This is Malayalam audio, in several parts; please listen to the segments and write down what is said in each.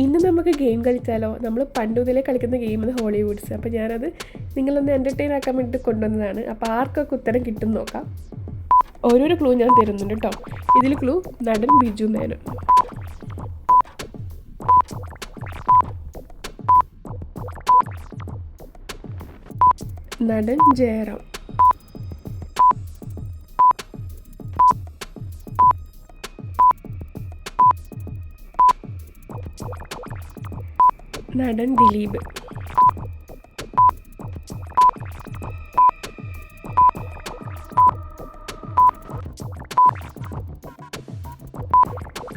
ഇന്ന് നമുക്ക് ഗെയിം കളിച്ചാലോ? നമ്മൾ പണ്ട് മുതലേ കളിക്കുന്ന ഗെയിമാണ് ഹോളിവുഡ്സ്. അപ്പോൾ ഞാനത് നിങ്ങളൊന്ന് എൻ്റർടൈൻ ആക്കാൻ വേണ്ടിയിട്ട് കൊണ്ടുവന്നതാണ്. അപ്പോൾ ആർക്കൊക്കെ ഉത്തരം കിട്ടും നോക്കാം. ഓരോരോ ക്ലൂ ഞാൻ തരുന്നുണ്ട് കേട്ടോ. ഇതിൽ ക്ലൂ നടൻ ബിജു മേനോൻ, നടൻ ജയറാം, നടൻ ദിലീപ്,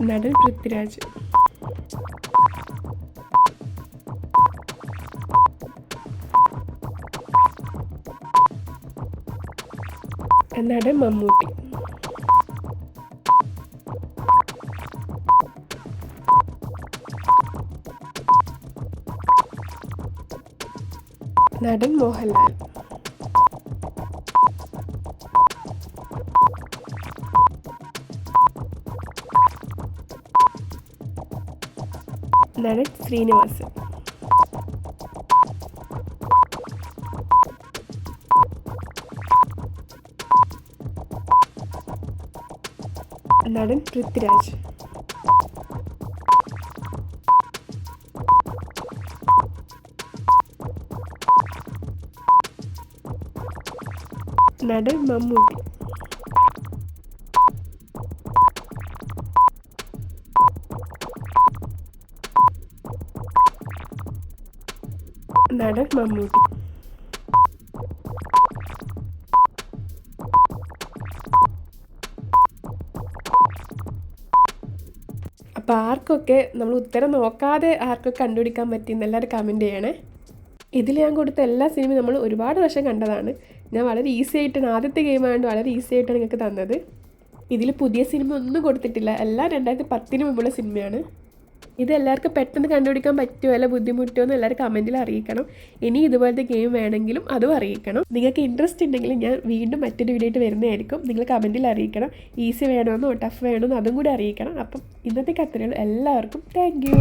നടൻ പൃഥ്വിരാജ്, നടൻ മമ്മൂട്ടി, നടൻ മോഹൻലാൽ, നടൻ ശ്രീനിവാസൻ, നടൻ പൃഥ്വിരാജ്, നടൻ മമ്മൂട്ടി, നടൻ മമ്മൂട്ടി. അപ്പോൾ ആർക്കൊക്കെ നമ്മൾ ഉത്തരം നോക്കാതെ ആർക്കൊക്കെ കണ്ടുപിടിക്കാൻ പറ്റിയെന്ന് എല്ലാവരും കമൻറ്റ് ചെയ്യണേ. ഇതിൽ ഞാൻ കൊടുത്ത എല്ലാ സിനിമയും നമ്മൾ ഒരുപാട് വർഷം കണ്ടതാണ്. ഞാൻ വളരെ ഈസി ആയിട്ടാണ്, ആദ്യത്തെ ഗെയിം ആയതുകൊണ്ട് വളരെ ഈസി ആയിട്ടാണ് നിങ്ങൾക്ക് തന്നത്. ഇതിൽ പുതിയ സിനിമ ഒന്നും കൊടുത്തിട്ടില്ല, എല്ലാം 2010 മുമ്പുള്ള സിനിമയാണ്. ഇത് എല്ലാവർക്കും പെട്ടെന്ന് കണ്ടുപിടിക്കാൻ പറ്റുമോ അല്ല ബുദ്ധിമുട്ടുമോ എന്ന് എല്ലാവരും കമൻറ്റിൽ അറിയിക്കണം. ഇനി ഇതുപോലത്തെ ഗെയിം വേണമെങ്കിലും അതും അറിയിക്കണം. നിങ്ങൾക്ക് ഇൻട്രസ്റ്റ് ഉണ്ടെങ്കിൽ ഞാൻ വീണ്ടും മറ്റൊരു വീഡിയോ ആയിട്ട് വരുന്നതായിരിക്കും. നിങ്ങൾ കമൻറ്റിൽ അറിയിക്കണം. ഈസി വേണമെന്നോ ടഫ് വേണമെന്നോ അതും കൂടി അറിയിക്കണം. അപ്പം ഇന്നത്തെ അത്രയേ ഉള്ളൂ. എല്ലാവർക്കും താങ്ക് യു.